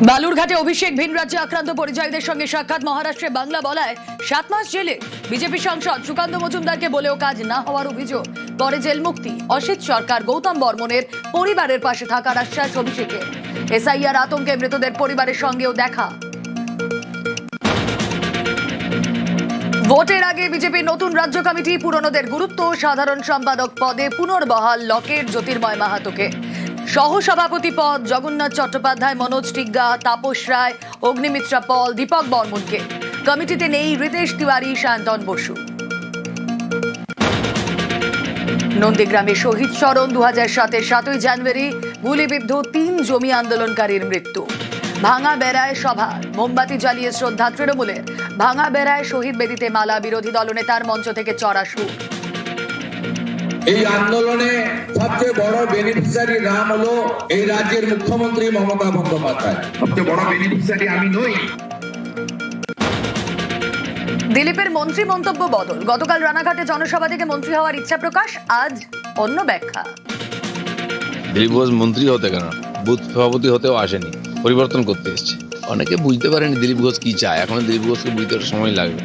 বালুরঘাটে অভিষেক ভিন রাজ্যে আক্রান্ত পরিযায়ীদের সঙ্গে সাক্ষাৎ। মহারাষ্ট্রে বাংলা বলায় 7 মাস জেলে। বিজেপি সাংসদ সুকান্ত মজুমদারকে বলেও কাজ না হওয়ার অভিযোগ। পরে জেল মুক্তি। অসিত সরকার গৌতম বর্মনের পরিবারের পাশে থাকার আশ্বাস অভিষেকের। এসআইআর আতঙ্কে মৃতদের পরিবারের সঙ্গেও দেখা। ভোটের আগে বিজেপির নতুন রাজ্য কমিটি, পুরনোদের গুরুত্ব। সাধারণ সম্পাদক পদে পুনর্বহাল লকেট জ্যোতির্ময় মাহাতোকে। সহসভাপতি পদ জগন্নাথ চট্টোপাধ্যায়, মনোজ টিগ্গা, তাপস রায়, অগ্নিমিত্রা পল, দীপক বর্মনকে। কমিটিতে নেই রিতেশ তিওয়ারি, শান্তন বসু। নন্দীগ্রামে শহীদ স্মরণ 2007-এর 7ই জানুয়ারি গুলিবিদ্ধ 3 জমি আন্দোলনকারীর মৃত্যু। ভাঙা বেড়ায় সভা, মোমবাতি জ্বালিয়ে শ্রদ্ধা তৃণমূলের। ভাঙা বেড়ায় শহীদ বেদিতে মালা, বিরোধী দলনেতার মঞ্চ থেকে চড়া সুর। এই আন্দোলনে সবচেয়ে বড় বেনিফিশিয়ারি নাম হলো এই রাজ্যের মুখ্যমন্ত্রী মমতা বন্দ্যোপাধ্যায়। সবচেয়ে বড় বেনিফিশিয়ারি আমি নই। দিলীপের মন্ত্রী মন্তব্য বদল। গতকাল রানাঘাটে জনসভা থেকে মন্ত্রী হওয়ার ইচ্ছা প্রকাশ, আজ অন্য ব্যাখ্যা। দিলীপ ঘোষ মন্ত্রী হতে কেন, বুথ সভাপতি হতেও আসেনি, পরিবর্তন করতে এসছে। অনেকে বুঝতে পারেনি দিলীপ ঘোষ কি চায়। এখন দিলীপ ঘোষকে বুঝতে সময় লাগবে।